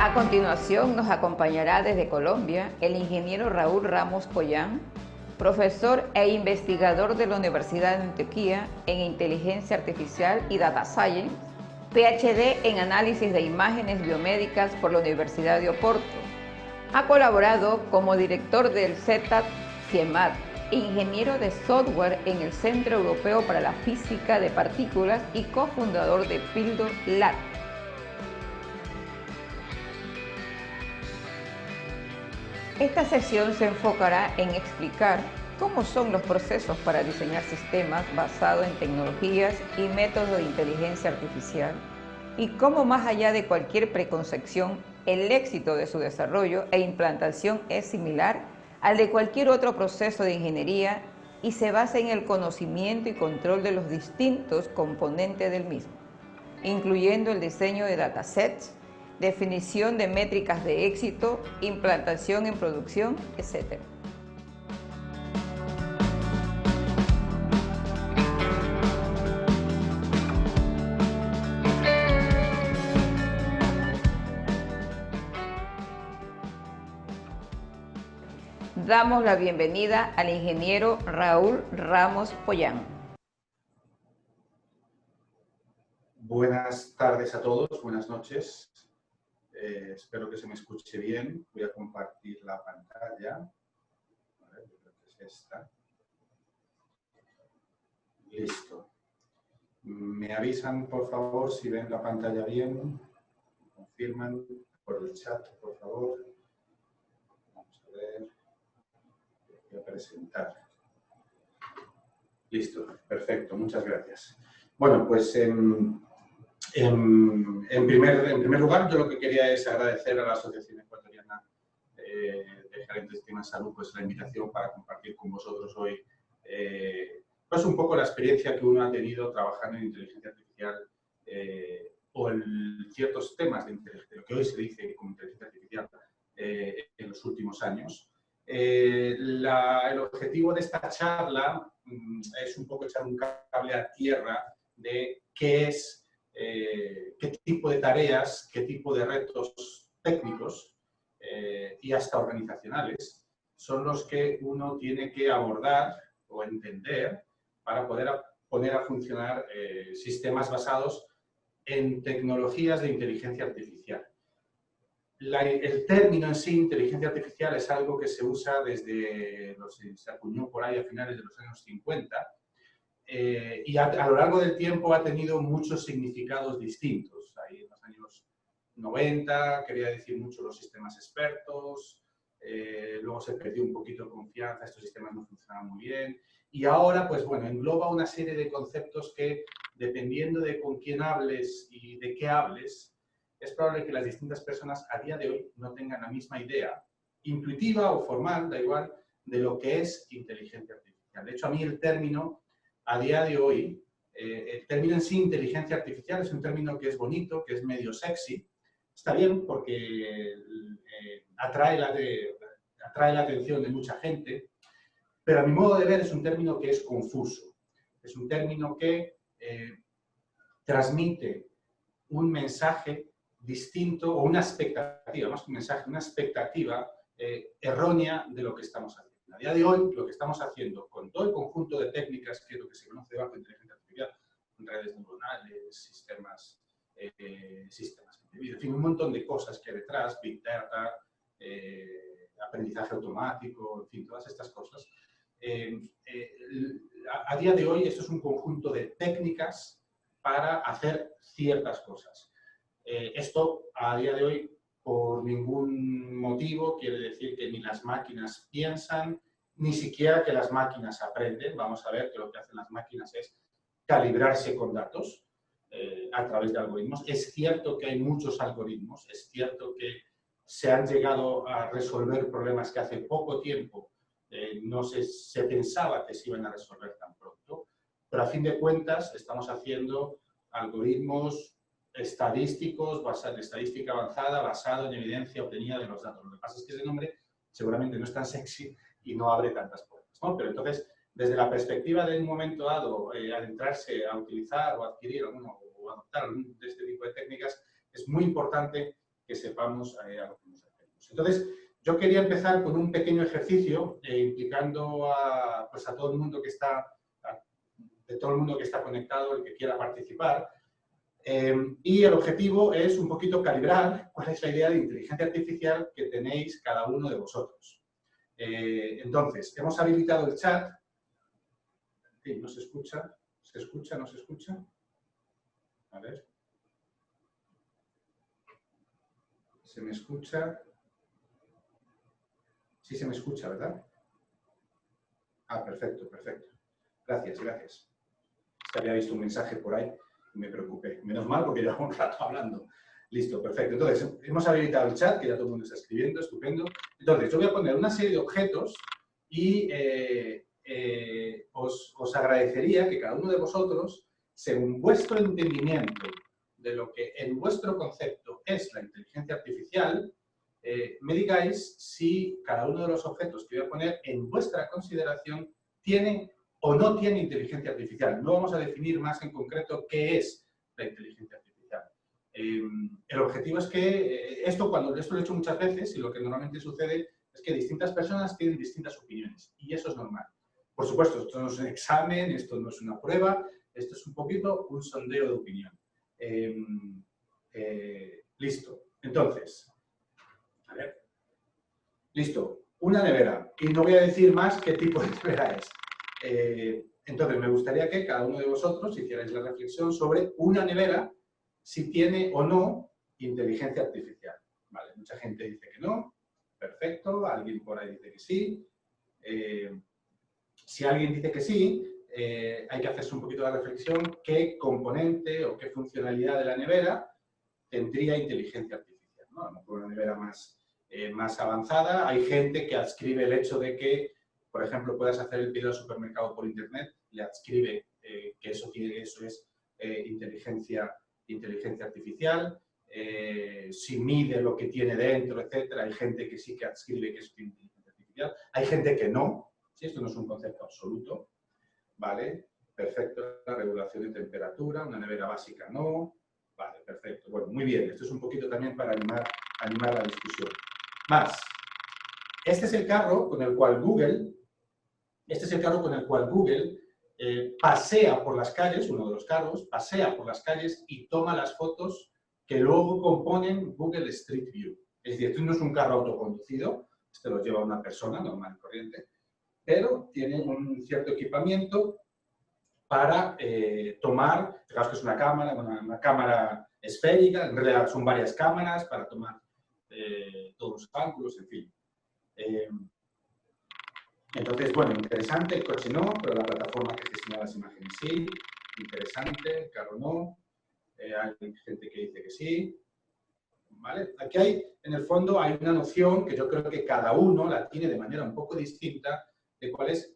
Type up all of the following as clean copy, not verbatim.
A continuación nos acompañará desde Colombia el ingeniero Raúl Ramos Pollán, profesor e investigador de la Universidad de Antioquia en Inteligencia Artificial y Data Science, PhD en Análisis de Imágenes Biomédicas por la Universidad de Oporto. Ha colaborado como director del CETAT-CIEMAT e ingeniero de software en el Centro Europeo para la Física de Partículas y cofundador de Pildo Lab. Esta sesión se enfocará en explicar cómo son los procesos para diseñar sistemas basados en tecnologías y métodos de inteligencia artificial y cómo, más allá de cualquier preconcepción, el éxito de su desarrollo e implantación es similar al de cualquier otro proceso de ingeniería y se basa en el conocimiento y control de los distintos componentes del mismo, incluyendo el diseño de datasets, definición de métricas de éxito, implantación en producción, etc. Damos la bienvenida al ingeniero Raúl Ramos Pollán. Buenas tardes a todos, buenas noches. Espero que se me escuche bien. Voy a compartir la pantalla. A ver, yo creo que es esta. Listo. ¿Me avisan, por favor, si ven la pantalla bien? Confirman por el chat, por favor. Vamos a ver. Voy a presentar. Listo, perfecto, muchas gracias. Bueno, pues en primer lugar, yo lo que quería es agradecer a la Asociación Ecuatoriana de Gerentes de Sistemas de Salud pues, la invitación para compartir con vosotros hoy pues un poco la experiencia que uno ha tenido trabajando en inteligencia artificial o en ciertos temas de lo que hoy se dice como inteligencia artificial en los últimos años. El objetivo de esta charla es un poco echar un cable a tierra de qué es, qué tipo de tareas, qué tipo de retos técnicos y hasta organizacionales son los que uno tiene que abordar o entender para poder poner a funcionar sistemas basados en tecnologías de inteligencia artificial. El término en sí, inteligencia artificial, es algo que se usa desde, se acuñó por ahí a finales de los años 50 y a lo largo del tiempo ha tenido muchos significados distintos. Ahí en los años 90 quería decir mucho los sistemas expertos, luego se perdió un poquito de confianza, estos sistemas no funcionaban muy bien y ahora, pues bueno, engloba una serie de conceptos que, dependiendo de con quién hables y de qué hables, es probable que las distintas personas a día de hoy no tengan la misma idea, intuitiva o formal, da igual, de lo que es inteligencia artificial. De hecho, a mí el término, a día de hoy, el término en sí, inteligencia artificial, es un término que es bonito, que es medio sexy. Está bien porque atrae la atención de mucha gente, pero a mi modo de ver es un término que es confuso. Es un término que transmite un mensaje distinto o una expectativa, más que un mensaje, una expectativa errónea de lo que estamos haciendo. A día de hoy, lo que estamos haciendo con todo el conjunto de técnicas, que es lo que se conoce bajo inteligencia artificial, redes neuronales, sistemas en fin, un montón de cosas que hay detrás, Big Data, aprendizaje automático, en fin, todas estas cosas. A día de hoy, esto es un conjunto de técnicas para hacer ciertas cosas. Esto, a día de hoy, por ningún motivo, quiere decir que ni las máquinas piensan, ni siquiera que las máquinas aprenden. Vamos a ver que lo que hacen las máquinas es calibrarse con datos a través de algoritmos. Es cierto que hay muchos algoritmos, es cierto que se han llegado a resolver problemas que hace poco tiempo no se pensaba que se iban a resolver tan pronto, pero a fin de cuentas estamos haciendo algoritmos estadísticos, en estadística avanzada, basado en evidencia obtenida de los datos. Lo que pasa es que ese nombre seguramente no es tan sexy y no abre tantas puertas, ¿no? Pero entonces, desde la perspectiva de un momento dado, adentrarse a utilizar o adquirir o adoptar algún de este tipo de técnicas, es muy importante que sepamos a lo que nos referimos. Entonces, yo quería empezar con un pequeño ejercicio implicando pues a todo el mundo que está, conectado, el que quiera participar. Y el objetivo es un poquito calibrar cuál es la idea de inteligencia artificial que tenéis cada uno de vosotros. Entonces, hemos habilitado el chat. ¿No se escucha? ¿Se escucha? ¿No se escucha? A ver. ¿Se me escucha? Sí se me escucha, ¿verdad? Ah, perfecto, perfecto. Gracias, gracias. Es que había visto un mensaje por ahí y me preocupé. Menos mal porque llevaba un rato hablando. Listo, perfecto. Entonces, hemos habilitado el chat, que ya todo el mundo está escribiendo, estupendo. Entonces, yo voy a poner una serie de objetos y os agradecería que cada uno de vosotros, según vuestro entendimiento de lo que en vuestro concepto es la inteligencia artificial, me digáis si cada uno de los objetos que voy a poner en vuestra consideración tiene o no tiene inteligencia artificial. No vamos a definir más en concreto qué es la inteligencia artificial. El objetivo es que esto lo he hecho muchas veces y lo que normalmente sucede es que distintas personas tienen distintas opiniones y eso es normal. Por supuesto, esto no es un examen, esto no es una prueba, esto es un poquito un sondeo de opinión. Listo. Entonces, a ver. Listo. Una nevera. Y no voy a decir más qué tipo de nevera es. Entonces, me gustaría que cada uno de vosotros hicierais la reflexión sobre una nevera, si tiene o no inteligencia artificial. Vale, mucha gente dice que no. Perfecto. Alguien por ahí dice que sí. Si alguien dice que sí, hay que hacerse un poquito de reflexión qué componente o qué funcionalidad de la nevera tendría inteligencia artificial, ¿no? A lo mejor una nevera más avanzada. Hay gente que adscribe el hecho de que, por ejemplo, puedas hacer el pedido al supermercado por internet, le adscribe que eso es inteligencia artificial. Si mide lo que tiene dentro, etcétera, hay gente que sí que adscribe que es inteligencia artificial. Hay gente que no. ¿Sí? Esto no es un concepto absoluto. ¿Vale? Perfecto. La regulación de temperatura, una nevera básica no. Vale, perfecto. Bueno, muy bien. Esto es un poquito también para animar la discusión. Más. Este es el carro con el cual Google pasea por las calles, uno de los carros, pasea por las calles y toma las fotos que luego componen Google Street View. Es decir, esto no es un carro autoconducido, este lo lleva una persona normal y corriente, pero tiene un cierto equipamiento para tomar, fijaos que es una cámara esférica, en realidad son varias cámaras para tomar todos los ángulos, en fin. Entonces, bueno, interesante, el coche no, pero la plataforma que gestiona las imágenes sí, interesante, el carro no, hay gente que dice que sí. ¿Vale? Aquí en el fondo, hay una noción que yo creo que cada uno la tiene de manera un poco distinta, de cuál es,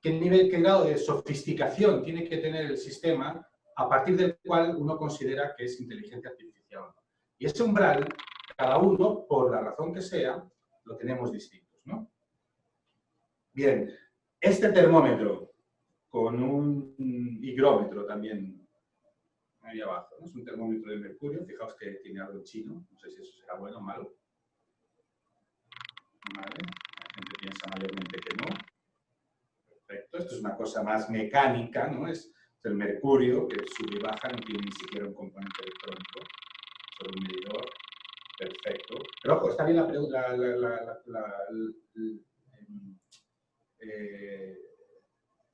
qué grado de sofisticación tiene que tener el sistema a partir del cual uno considera que es inteligencia artificial. Y ese umbral, cada uno, por la razón que sea, lo tenemos distintos, ¿no? Bien, este termómetro con un higrómetro también ahí abajo, ¿no? Es un termómetro de mercurio, fijaos que tiene algo en chino, no sé si eso será bueno o malo. Vale, la gente piensa mayormente que no. Perfecto, esto es una cosa más mecánica, ¿no? Es el mercurio que sube y baja, no tiene ni siquiera un componente electrónico, solo un medidor. Perfecto. Pero ojo, está bien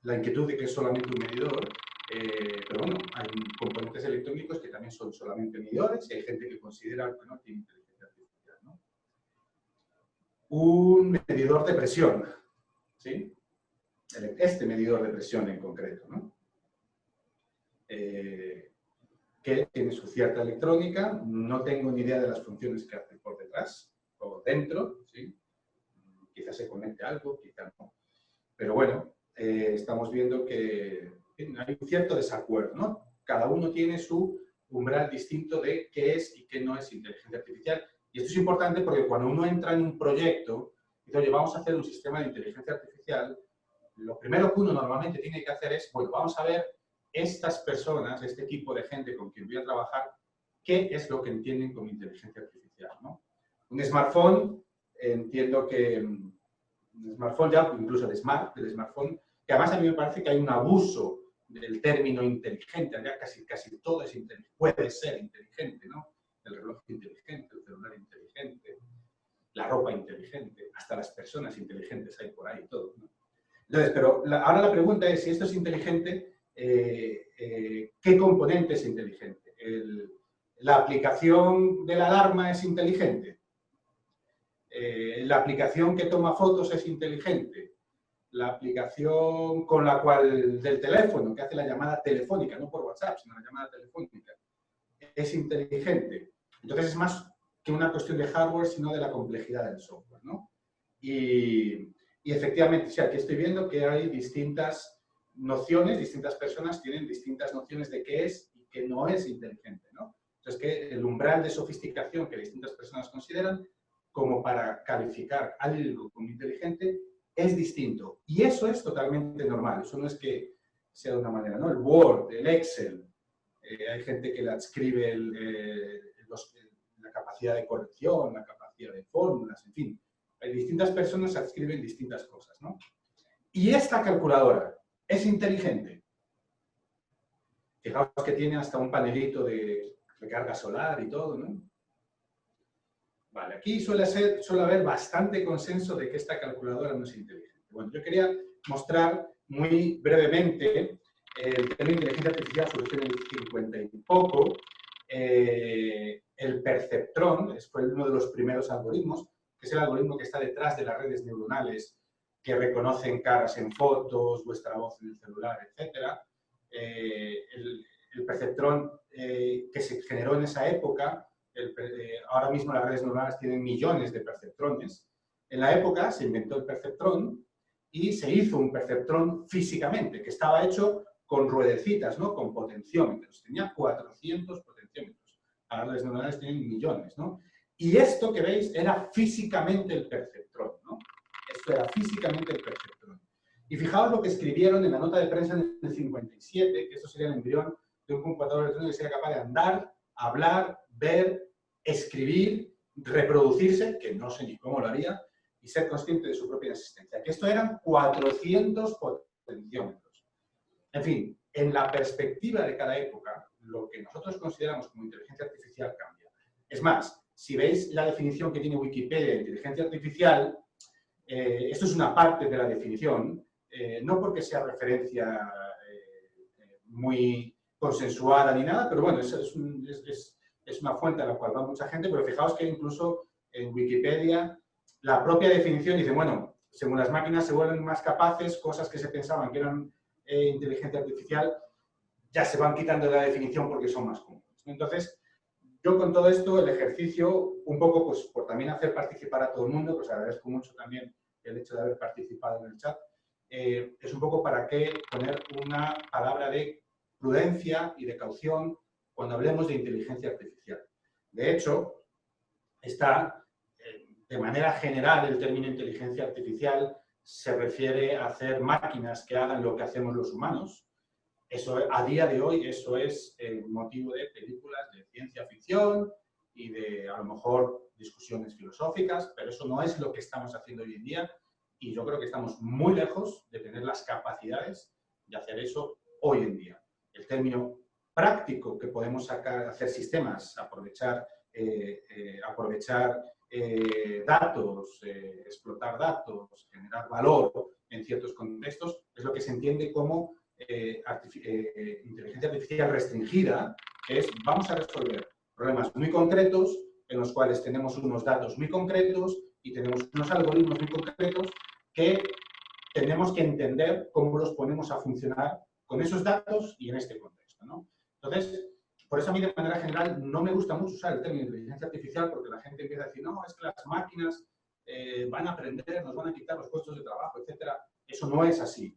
la inquietud de que es solamente un medidor, pero bueno, hay componentes electrónicos que también son solamente medidores y hay gente que considera que no tiene inteligencia artificial, ¿no? Un medidor de presión, ¿sí? Este medidor de presión en concreto, ¿no? Que tiene su cierta electrónica, no tengo ni idea de las funciones que hace por detrás o dentro, ¿sí? Quizás se conecte a algo, quizás no. Pero bueno, estamos viendo que hay un cierto desacuerdo, ¿no? Cada uno tiene su umbral distinto de qué es y qué no es inteligencia artificial. Y esto es importante porque cuando uno entra en un proyecto y dice, oye, vamos a hacer un sistema de inteligencia artificial, lo primero que uno normalmente tiene que hacer es, bueno, vamos a ver estas personas, este equipo de gente con quien voy a trabajar, qué es lo que entienden como inteligencia artificial, ¿no? Un smartphone, entiendo que un smartphone ya, incluso del smartphone, que además a mí me parece que hay un abuso del término inteligente, ya casi todo es puede ser inteligente, ¿no? El reloj inteligente, el celular inteligente, la ropa inteligente, hasta las personas inteligentes hay por ahí, todo, ¿no? Entonces, pero ahora la pregunta es, si esto es inteligente, ¿qué componente es inteligente? ¿La aplicación de la alarma es inteligente? ¿La aplicación que toma fotos es inteligente? ¿La aplicación con la cual del teléfono, que hace la llamada telefónica, no por WhatsApp, sino la llamada telefónica, es inteligente? Entonces es más que una cuestión de hardware, sino de la complejidad del software, ¿no? Y efectivamente, sí, aquí estoy viendo que hay distintas nociones, distintas personas tienen distintas nociones de qué es y qué no es inteligente, ¿no? Entonces, que el umbral de sofisticación que distintas personas consideran como para calificar algo como inteligente es distinto. Y eso es totalmente normal. Eso no es que sea de una manera, ¿no? El Word, el Excel, hay gente que le adscribe la capacidad de corrección, la capacidad de fórmulas, en fin. Hay distintas personas que adscriben distintas cosas, ¿no? Y esta calculadora es inteligente. Fijaos que tiene hasta un panelito de recarga solar y todo, ¿no? Vale, aquí suele haber bastante consenso de que esta calculadora no es inteligente. Bueno, yo quería mostrar muy brevemente el término de inteligencia artificial, solución en 50 y poco. El perceptrón fue uno de los primeros algoritmos, que es el algoritmo que está detrás de las redes neuronales que reconocen caras en fotos, vuestra voz en el celular, etc. El perceptrón que se generó en esa época, ahora mismo las redes neuronales tienen millones de perceptrones. En la época se inventó el perceptrón y se hizo un perceptrón físicamente, que estaba hecho con ruedecitas, ¿no? Con potenciómetros. Tenía 400 potenciómetros. Ahora las redes neuronales tienen millones, ¿no? Y esto que veis era físicamente el perceptrón, ¿no? Esto era físicamente el perceptrón. Y fijaos lo que escribieron en la nota de prensa en el 57, que esto sería el embrión de un computador electrónico que sería capaz de andar, hablar, ver, escribir, reproducirse, que no sé ni cómo lo haría, y ser consciente de su propia existencia. Que esto eran 400 potenciómetros. En fin, en la perspectiva de cada época, lo que nosotros consideramos como inteligencia artificial cambia. Es más, si veis la definición que tiene Wikipedia de inteligencia artificial, esto es una parte de la definición, no porque sea referencia muy consensuada ni nada, pero bueno, es una fuente a la cual va mucha gente, pero fijaos que incluso en Wikipedia la propia definición dice, bueno, según las máquinas se vuelven más capaces, cosas que se pensaban que eran inteligencia artificial ya se van quitando de la definición porque son más comunes. Entonces, yo con todo esto, el ejercicio, un poco pues por también hacer participar a todo el mundo, pues agradezco mucho también el hecho de haber participado en el chat, es un poco para qué poner una palabra de prudencia y de caución cuando hablemos de inteligencia artificial. De hecho, está, de manera general, el término inteligencia artificial se refiere a hacer máquinas que hagan lo que hacemos los humanos. Eso, a día de hoy, eso es motivo de películas de ciencia ficción y de, a lo mejor, discusiones filosóficas, pero eso no es lo que estamos haciendo hoy en día y yo creo que estamos muy lejos de tener las capacidades de hacer eso hoy en día. El término práctico que podemos sacar, hacer sistemas, aprovechar datos, explotar datos, generar valor en ciertos contextos, es lo que se entiende como inteligencia artificial restringida, que es vamos a resolver problemas muy concretos en los cuales tenemos unos datos muy concretos y tenemos unos algoritmos muy concretos que tenemos que entender cómo los ponemos a funcionar con esos datos y en este contexto, ¿no? Entonces, por eso a mí de manera general no me gusta mucho usar el término inteligencia artificial porque la gente empieza a decir, no, es que las máquinas van a aprender, nos van a quitar los puestos de trabajo, etc. Eso no es así.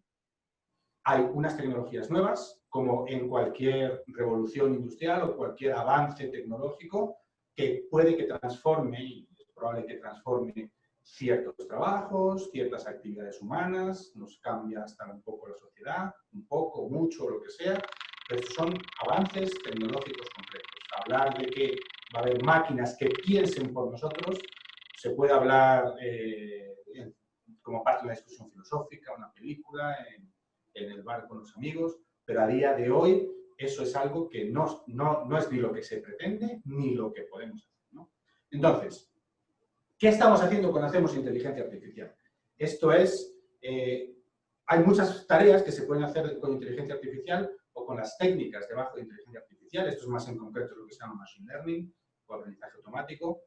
Hay unas tecnologías nuevas, como en cualquier revolución industrial o cualquier avance tecnológico, que puede que transforme, y es probable que transforme ciertos trabajos, ciertas actividades humanas, nos cambia hasta un poco la sociedad, un poco, mucho, lo que sea, pero estos son avances tecnológicos concretos. hablar de que va a haber máquinas que piensen por nosotros, se puede hablar como parte de una discusión filosófica, una película, en el bar con los amigos, pero a día de hoy eso es algo que no es ni lo que se pretende ni lo que podemos hacer, ¿no? Entonces, ¿qué estamos haciendo cuando hacemos inteligencia artificial? Esto es, hay muchas tareas que se pueden hacer con inteligencia artificial o con las técnicas debajo de inteligencia artificial. Esto es más en concreto lo que se llama machine learning o aprendizaje automático.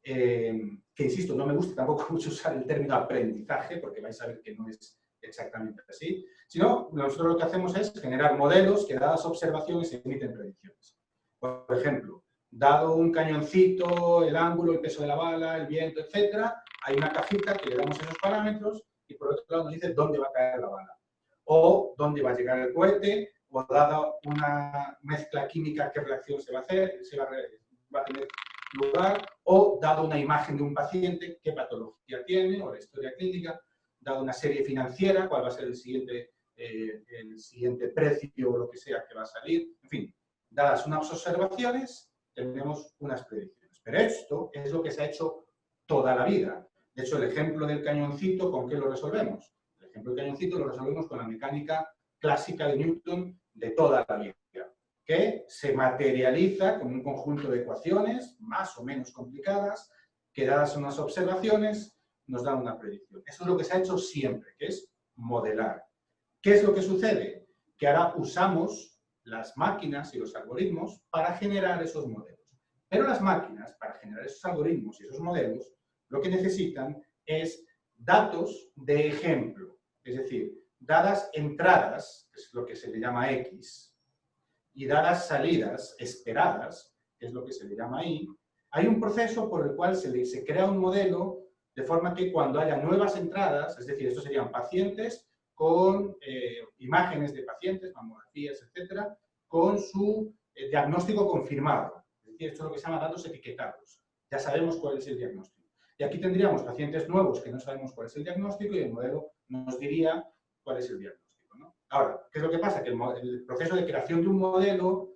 Que, insisto, no me gusta tampoco mucho usar el término aprendizaje, porque vais a ver que no es exactamente así, sino nosotros lo que hacemos es generar modelos que, dadas observaciones, emiten predicciones. Por ejemplo, dado un cañoncito, el ángulo, el peso de la bala, el viento, etc., hay una cajita que le damos esos parámetros y por otro lado nos dice dónde va a caer la bala, o dónde va a llegar el cohete, o dada una mezcla química, qué reacción se va a hacer, va a tener lugar, o dado una imagen de un paciente, qué patología tiene, o la historia clínica, dado una serie financiera, cuál va a ser el siguiente precio o lo que sea que va a salir. En fin, dadas unas observaciones, tenemos unas predicciones. Pero esto es lo que se ha hecho toda la vida. De hecho, el ejemplo del cañoncito, ¿con qué lo resolvemos? El ejemplo del cañoncito lo resolvemos con la mecánica clásica de Newton de toda la vida, que se materializa con un conjunto de ecuaciones más o menos complicadas, que dadas unas observaciones nos dan una predicción. Eso es lo que se ha hecho siempre, que es modelar. ¿Qué es lo que sucede? Que ahora usamos las máquinas y los algoritmos para generar esos modelos. Pero las máquinas, para generar esos algoritmos y esos modelos, lo que necesitan es datos de ejemplo. Es decir, dadas entradas, que es lo que se le llama X, y dadas salidas esperadas, que es lo que se le llama Y, hay un proceso por el cual se crea un modelo de forma que cuando haya nuevas entradas, es decir, estos serían pacientes con imágenes de pacientes, mamografías, etcétera, con su diagnóstico confirmado. Es decir, esto es lo que se llama datos etiquetados. Ya sabemos cuál es el diagnóstico. Y aquí tendríamos pacientes nuevos que no sabemos cuál es el diagnóstico y el modelo nos diría cuál es el diagnóstico, ¿no? Ahora, ¿qué es lo que pasa? Que el proceso de creación de un modelo,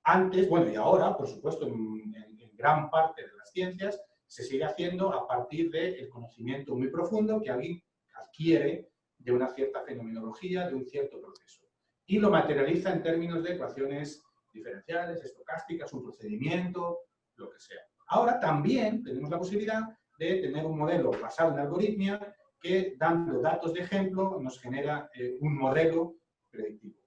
antes, bueno, y ahora, por supuesto, en gran parte de las ciencias, se sigue haciendo a partir del conocimiento muy profundo que alguien adquiere de una cierta fenomenología, de un cierto proceso. Y lo materializa en términos de ecuaciones diferenciales, estocásticas, un procedimiento, lo que sea. Ahora también tenemos la posibilidad de tener un modelo basado en algoritmia que, dando datos de ejemplo, nos genera un modelo predictivo.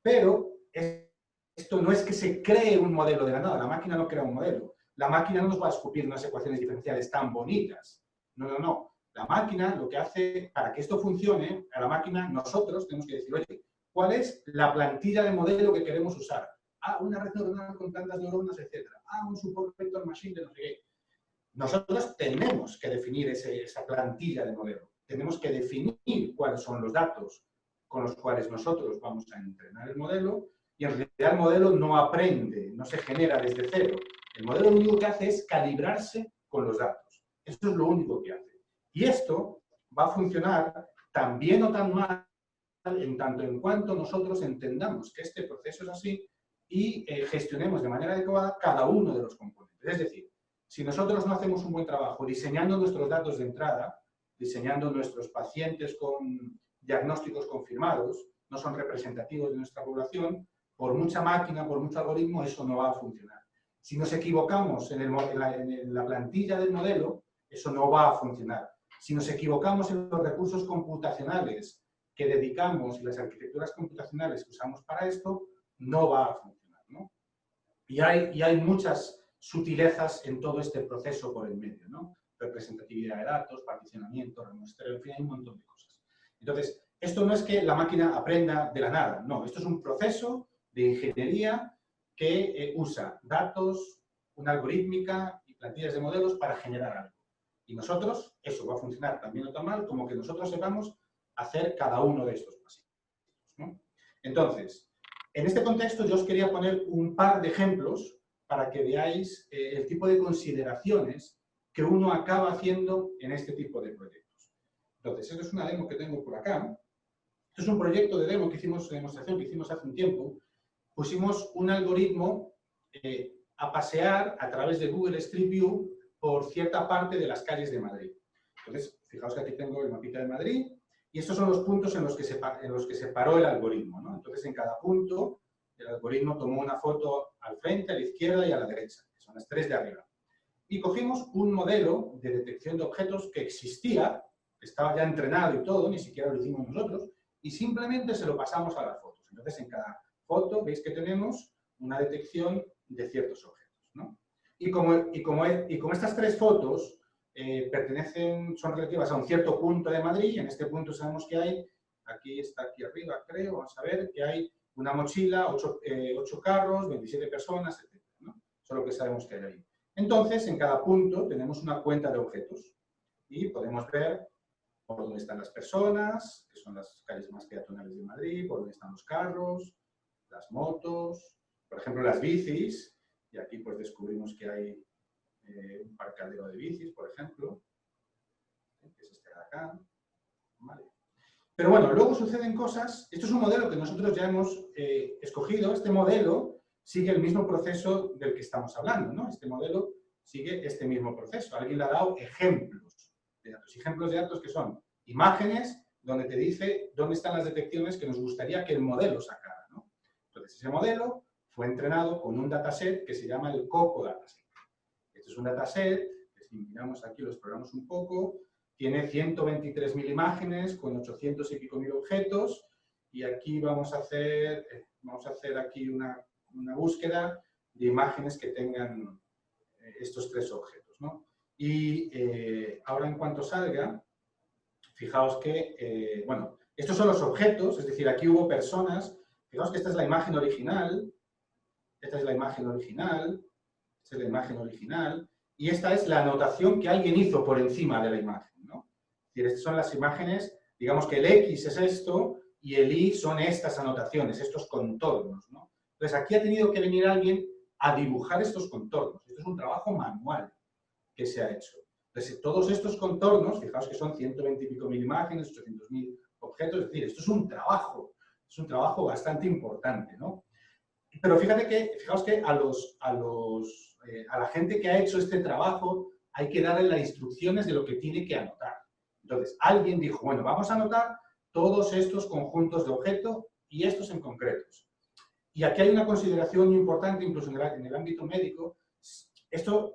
Pero esto no es que se cree un modelo de la nada, la máquina no crea un modelo. La máquina no nos va a escupir unas ecuaciones diferenciales tan bonitas. No, no, no. La máquina lo que hace, para que esto funcione, a la máquina nosotros tenemos que decir, oye, ¿cuál es la plantilla de modelo que queremos usar? Ah, una red neuronal con tantas neuronas, etc. Ah, un support vector machine de no sé qué. Nosotros tenemos que definir esa plantilla de modelo. Tenemos que definir cuáles son los datos con los cuales nosotros vamos a entrenar el modelo, y en realidad el modelo no aprende, no se genera desde cero. El modelo lo único que hace es calibrarse con los datos. Esto es lo único que hace. Y esto va a funcionar tan bien o tan mal en tanto en cuanto nosotros entendamos que este proceso es así y gestionemos de manera adecuada cada uno de los componentes. Es decir, si nosotros no hacemos un buen trabajo diseñando nuestros datos de entrada, diseñando nuestros pacientes con diagnósticos confirmados, no son representativos de nuestra población, por mucha máquina, por mucho algoritmo, eso no va a funcionar. Si nos equivocamos en la plantilla del modelo, eso no va a funcionar. Si nos equivocamos en los recursos computacionales que dedicamos y las arquitecturas computacionales que usamos para esto, no va a funcionar, ¿no? Y hay muchas sutilezas en todo este proceso por el medio, ¿no? Representatividad de datos, particionamiento, remuestreo, en fin, hay un montón de cosas. Entonces, esto no es que la máquina aprenda de la nada, no, esto es un proceso de ingeniería que usa datos, una algorítmica y plantillas de modelos para generar algo. Y nosotros, eso va a funcionar tan bien o tan mal como que nosotros sepamos hacer cada uno de estos pasos, ¿no? Entonces, en este contexto yo os quería poner un par de ejemplos para que veáis el tipo de consideraciones que uno acaba haciendo en este tipo de proyectos. Entonces, esto es una demo que tengo por acá. Esto es un proyecto de demo que hicimos, de demostración que hicimos hace un tiempo. Pusimos un algoritmo a pasear a través de Google Street View por cierta parte de las calles de Madrid. Entonces, fijaos que aquí tengo el mapita de Madrid y estos son los puntos en los que se paró el algoritmo, ¿no? Entonces, en cada punto, el algoritmo tomó una foto al frente, a la izquierda y a la derecha, que son las tres de arriba. Y cogimos un modelo de detección de objetos que existía, que estaba ya entrenado y todo, ni siquiera lo hicimos nosotros, y simplemente se lo pasamos a las fotos. Entonces, en cada foto veis que tenemos una detección de ciertos objetos, ¿no? Y como estas tres fotos son relativas a un cierto punto de Madrid, y en este punto sabemos que hay, aquí está aquí arriba, creo, vamos a ver, que hay una mochila, 8 carros, 27 personas, etc., ¿no? Eso es lo que sabemos que hay ahí. Entonces, en cada punto tenemos una cuenta de objetos y podemos ver por dónde están las personas, que son las calles más peatonales de Madrid, por dónde están los carros, las motos, por ejemplo, las bicis, y aquí pues descubrimos que hay un parqueadero de bicis, por ejemplo, que es este de acá. Vale. Pero bueno, luego suceden cosas. Esto es un modelo que nosotros ya hemos escogido. Este modelo sigue el mismo proceso del que estamos hablando, ¿no? Este modelo sigue este mismo proceso. Alguien le ha dado ejemplos de datos. Ejemplos de datos que son imágenes donde te dice dónde están las detecciones que nos gustaría que el modelo sacara, ¿no? Entonces, ese modelo fue entrenado con un dataset que se llama el Coco Dataset. Este es un dataset, que si miramos aquí, lo exploramos un poco, tiene 123.000 imágenes con 800 y pico mil objetos, y aquí vamos a hacer aquí una búsqueda de imágenes que tengan estos tres objetos, ¿no? Y ahora en cuanto salga, fijaos que, bueno, estos son los objetos, es decir, aquí hubo personas, fijaos que esta es la imagen original, esta es la imagen original, esta es la imagen original, y esta es la anotación que alguien hizo por encima de la imagen, ¿no? Es decir, estas son las imágenes, digamos que el X es esto, y el Y son estas anotaciones, estos contornos, ¿no? Entonces, aquí ha tenido que venir alguien a dibujar estos contornos. Esto es un trabajo manual que se ha hecho. Entonces, todos estos contornos, fijaos que son 120 y pico mil imágenes, 800.000 objetos, es decir, esto es un trabajo bastante importante, ¿no? Pero fijaos que a la gente que ha hecho este trabajo hay que darle las instrucciones de lo que tiene que anotar. Entonces, alguien dijo, bueno, vamos a anotar todos estos conjuntos de objetos y estos en concretos. Y aquí hay una consideración muy importante, incluso en el ámbito médico.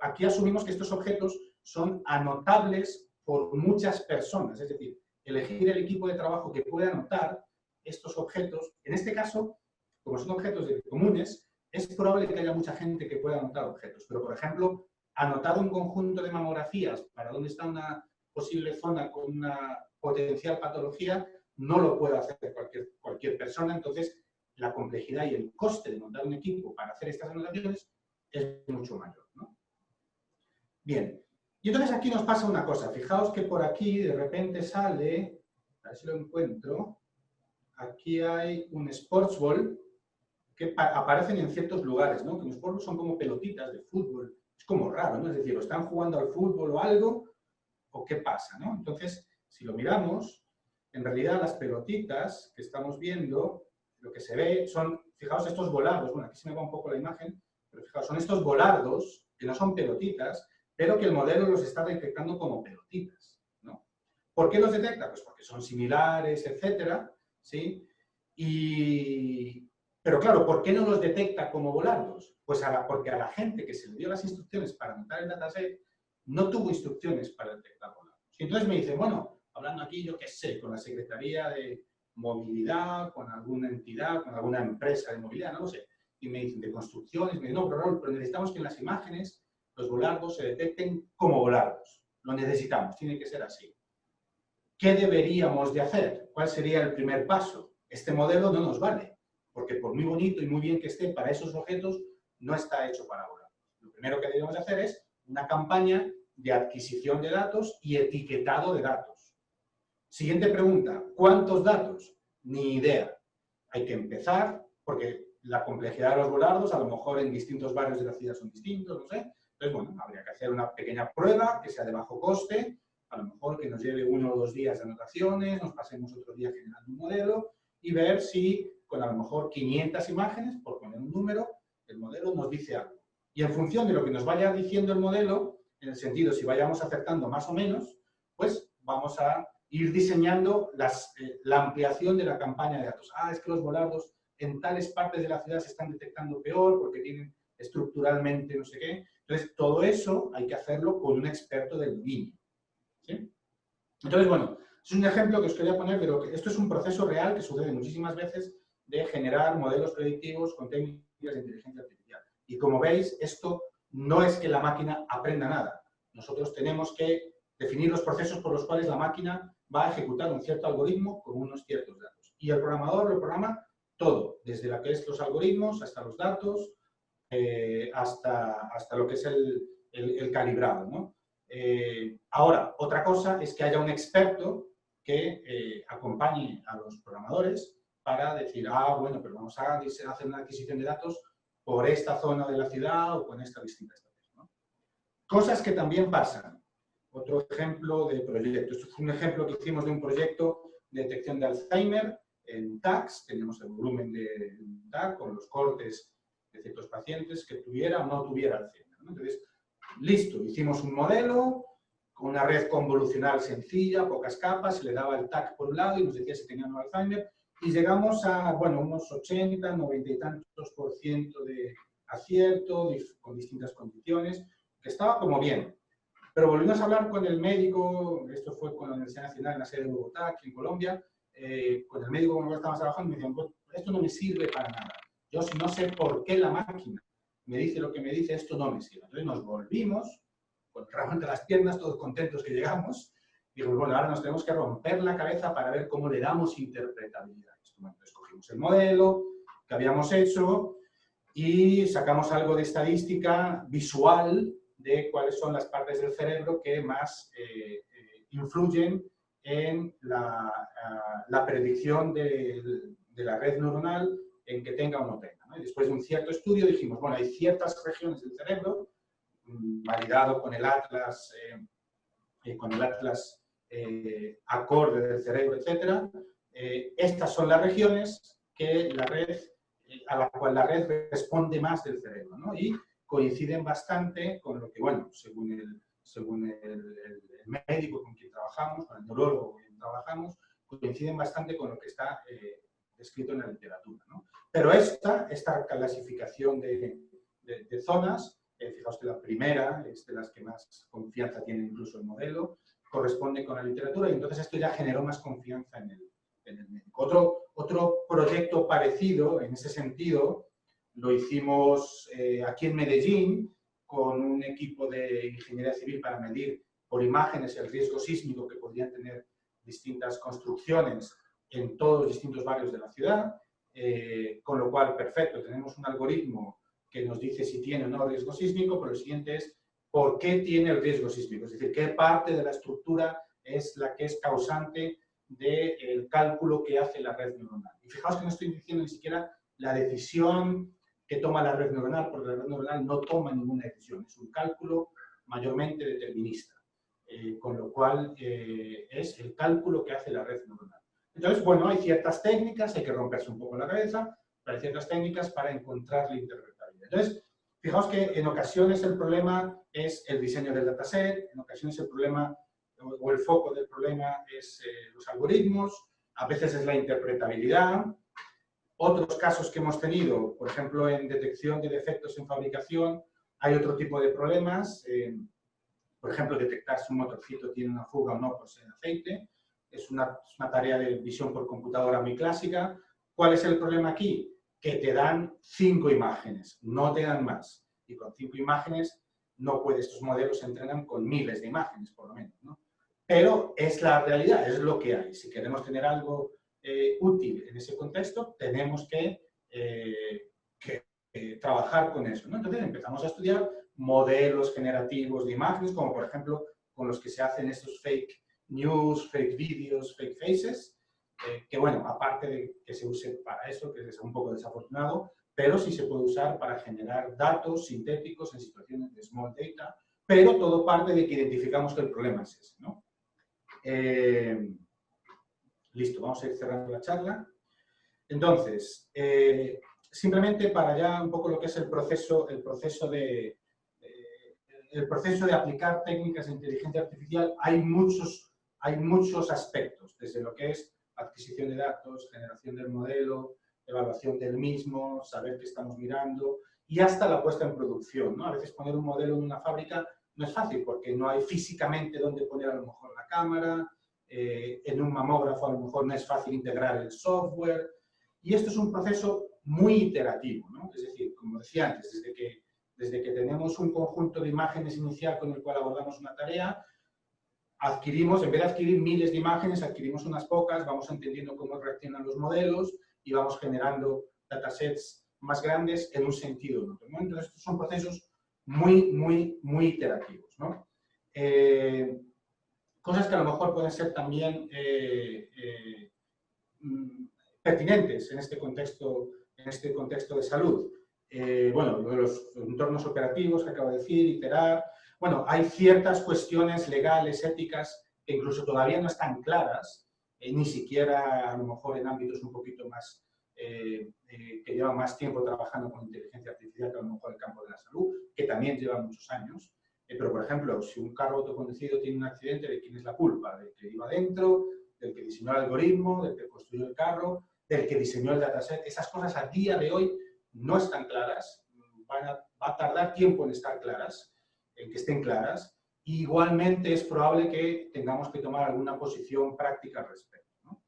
Aquí asumimos que estos objetos son anotables por muchas personas, es decir, elegir el equipo de trabajo que pueda anotar estos objetos. En este caso, como son objetos comunes, es probable que haya mucha gente que pueda anotar objetos, pero, por ejemplo, anotar un conjunto de mamografías para dónde está una posible zona con una potencial patología, no lo puede hacer cualquier persona. Entonces, la complejidad y el coste de montar un equipo para hacer estas anotaciones es mucho mayor, ¿no? Bien, y entonces aquí nos pasa una cosa. Fijaos que por aquí de repente sale, a ver si lo encuentro, aquí hay un sports ball que aparecen en ciertos lugares, ¿no? Que los sports son como pelotitas de fútbol. Es como raro, ¿no? Es decir, ¿o están jugando al fútbol o algo? ¿O qué pasa, no? Entonces, si lo miramos, en realidad las pelotitas que estamos viendo, lo que se ve son, fijaos, estos volardos. Bueno, aquí se me va un poco la imagen, pero fijaos, son estos volardos, que no son pelotitas, pero que el modelo los está detectando como pelotitas, ¿no? ¿Por qué los detecta? Pues porque son similares, etcétera, ¿sí? Pero claro, ¿por qué no los detecta como volardos? Pues porque a la gente que se le dio las instrucciones para anotar el dataset no tuvo instrucciones para detectar volardos. Y entonces me dice, bueno, hablando aquí, yo qué sé, con la Secretaría de Movilidad, con alguna entidad, con alguna empresa de movilidad, no lo sé, y me dicen de construcciones, me dicen, no, pero necesitamos que en las imágenes los volardos se detecten como volardos. Lo necesitamos, tiene que ser así. ¿Qué deberíamos de hacer? ¿Cuál sería el primer paso? Este modelo no nos vale, porque por muy bonito y muy bien que esté para esos objetos, no está hecho para volar. Lo primero que debemos hacer es una campaña de adquisición de datos y etiquetado de datos. Siguiente pregunta, ¿cuántos datos? Ni idea. Hay que empezar, porque la complejidad de los volardos, a lo mejor en distintos barrios de la ciudad son distintos, no sé. Entonces, bueno, habría que hacer una pequeña prueba que sea de bajo coste, a lo mejor que nos lleve 1 o 2 días de anotaciones, nos pasemos otro día generando un modelo y ver si con a lo mejor 500 imágenes, por poner un número, el modelo nos dice algo. Y en función de lo que nos vaya diciendo el modelo, en el sentido si vayamos acertando más o menos, pues vamos a ir diseñando la ampliación de la campaña de datos. Ah, es que los volardos en tales partes de la ciudad se están detectando peor porque tienen estructuralmente no sé qué. Entonces, todo eso hay que hacerlo con un experto del dominio, ¿sí? Entonces, bueno, es un ejemplo que os quería poner, pero esto es un proceso real que sucede muchísimas veces de generar modelos predictivos con técnicas de inteligencia artificial. Y como veis, esto no es que la máquina aprenda nada. Nosotros tenemos que definir los procesos por los cuales la máquina va a ejecutar un cierto algoritmo con unos ciertos datos. Y el programador lo programa todo, desde lo que es los algoritmos hasta los datos, hasta lo que es el calibrado, ¿no? Ahora, otra cosa es que haya un experto que acompañe a los programadores para decir, ah, bueno, pero vamos a hacer una adquisición de datos por esta zona de la ciudad o con esta distinta estrategia, ¿no? Cosas que también pasan. Otro ejemplo de proyecto. Esto fue un ejemplo que hicimos de un proyecto de detección de Alzheimer en TACs. Tenemos el volumen de TAC con los cortes de ciertos pacientes que tuviera o no tuviera Alzheimer, ¿no? Entonces, listo, hicimos un modelo con una red convolucional sencilla, pocas capas, se le daba el TAC por un lado y nos decía si tenían Alzheimer, y llegamos a, bueno, unos 80, 90 y tantos % de acierto, con distintas condiciones, que estaba como bien. Pero volvimos a hablar con el médico, esto fue con la Universidad Nacional en la sede de Bogotá, aquí en Colombia, con el médico con el que estábamos trabajando, me decían, pues, esto no me sirve para nada. Yo si no sé por qué la máquina me dice lo que me dice, esto no me sirve. Entonces nos volvimos, con el rabo entre las piernas, todos contentos que llegamos, y dijimos, bueno, ahora nos tenemos que romper la cabeza para ver cómo le damos interpretabilidad. Entonces cogimos el modelo que habíamos hecho y sacamos algo de estadística visual de cuáles son las partes del cerebro que más influyen en la predicción de la red neuronal en que tenga o no tenga, ¿no? Y después de un cierto estudio dijimos, bueno, hay ciertas regiones del cerebro, validado con el Atlas acorde del cerebro, etc. Estas son las regiones que la red, a la cual la red responde más del cerebro, ¿no? Y coinciden bastante con lo que, bueno, según el médico con quien trabajamos, con el neurólogo con quien trabajamos, coinciden bastante con lo que está descrito en la literatura, ¿no? Pero esta clasificación de zonas, fijaos que la primera es de las que más confianza tiene incluso el modelo, corresponde con la literatura y entonces esto ya generó más confianza en el médico. Otro proyecto parecido en ese sentido lo hicimos aquí en Medellín con un equipo de ingeniería civil para medir por imágenes el riesgo sísmico que podrían tener distintas construcciones en todos los distintos barrios de la ciudad, con lo cual, perfecto, tenemos un algoritmo que nos dice si tiene o no riesgo sísmico, pero lo siguiente es por qué tiene el riesgo sísmico, es decir, qué parte de la estructura es la que es causante del cálculo que hace la red neuronal. Y fijaos que no estoy diciendo ni siquiera la decisión que toma la red neuronal, porque la red neuronal no toma ninguna decisión, es un cálculo mayormente determinista, con lo cual es el cálculo que hace la red neuronal. Entonces, bueno, hay ciertas técnicas, hay que romperse un poco la cabeza, pero hay ciertas técnicas para encontrar la interpretabilidad. Entonces, fijaos que en ocasiones el problema es el diseño del dataset, en ocasiones el problema o el foco del problema es los algoritmos, a veces es la interpretabilidad. Otros casos que hemos tenido, por ejemplo, en detección de defectos en fabricación, hay otro tipo de problemas. Por ejemplo, detectar si un motorcito tiene una fuga o no por ser aceite. Es una tarea de visión por computadora muy clásica. ¿Cuál es el problema aquí? Que te dan 5 imágenes, no te dan más. Y con 5 imágenes no puedes, estos modelos se entrenan con miles de imágenes, por lo menos, ¿no? Pero es la realidad, es lo que hay. Si queremos tener algo útil en ese contexto, tenemos que trabajar con eso, ¿no? Entonces empezamos a estudiar modelos generativos de imágenes, como por ejemplo con los que se hacen estos fake news, fake videos, fake faces, que bueno, aparte de que se use para eso, que es un poco desafortunado, pero sí se puede usar para generar datos sintéticos en situaciones de small data, pero todo parte de que identificamos que el problema es ese, ¿no? Listo, vamos a ir cerrando la charla. Entonces, simplemente para ya un poco lo que es el proceso de aplicar técnicas de inteligencia artificial, hay muchos aspectos, desde lo que es adquisición de datos, generación del modelo, evaluación del mismo, saber qué estamos mirando y hasta la puesta en producción, ¿no? A veces poner un modelo en una fábrica no es fácil porque no hay físicamente dónde poner a lo mejor la cámara, en un mamógrafo a lo mejor no es fácil integrar el software y esto es un proceso muy iterativo, ¿no? Es decir, como decía antes, desde que tenemos un conjunto de imágenes inicial con el cual abordamos una tarea, adquirimos, en vez de adquirir miles de imágenes, adquirimos unas pocas, vamos entendiendo cómo reaccionan los modelos y vamos generando datasets más grandes en un sentido o en otro, ¿no? Entonces, estos son procesos muy iterativos, ¿no? Cosas que a lo mejor pueden ser también pertinentes en este contexto de salud. Bueno, lo de los entornos operativos que acabo de decir, iterar. Bueno, hay ciertas cuestiones legales, éticas, que incluso todavía no están claras, ni siquiera a lo mejor en ámbitos un poquito más, que llevan más tiempo trabajando con inteligencia artificial que a lo mejor el campo de la salud, que también lleva muchos años. Pero, por ejemplo, si un carro autoconducido tiene un accidente, ¿de quién es la culpa? ¿Del que iba dentro? ¿Del que diseñó el algoritmo? ¿Del que construyó el carro? ¿Del que diseñó el dataset? Esas cosas a día de hoy no están claras, va a tardar tiempo en estar claras, en que estén claras, y igualmente es probable que tengamos que tomar alguna posición práctica al respecto, ¿no?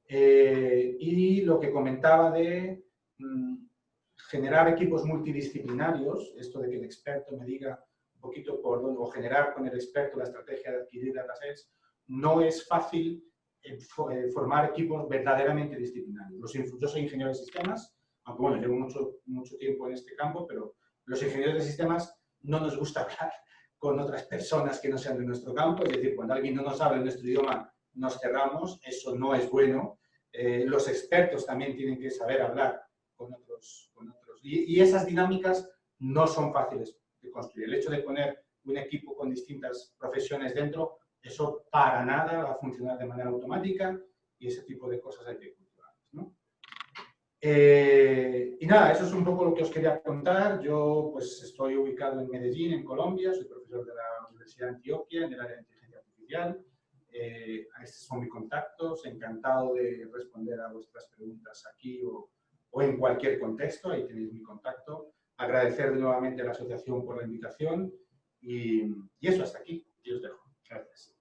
Y lo que comentaba de generar equipos multidisciplinarios, esto de que el experto me diga un poquito por dónde, o generar con el experto la estrategia de adquirir datasets, no es fácil formar equipos verdaderamente disciplinarios. Yo soy ingeniero de sistemas, aunque bueno, llevo mucho tiempo en este campo, pero los ingenieros de sistemas no nos gusta hablar con otras personas que no sean de nuestro campo, es decir, cuando alguien no nos habla en nuestro idioma, nos cerramos, eso no es bueno. Los expertos también tienen que saber hablar con otros. Y esas dinámicas no son fáciles de construir. El hecho de poner un equipo con distintas profesiones dentro, eso para nada va a funcionar de manera automática y ese tipo de cosas hay que cultivarlas, ¿no? Y nada, eso es un poco lo que os quería contar. Yo pues estoy ubicado en Medellín, en Colombia, soy profesor de la Universidad de Antioquia en el área de inteligencia artificial. Estos son mis contactos, encantado de responder a vuestras preguntas aquí o en cualquier contexto, ahí tenéis mi contacto. Agradecer nuevamente a la asociación por la invitación y eso, hasta aquí, y os dejo. Gracias.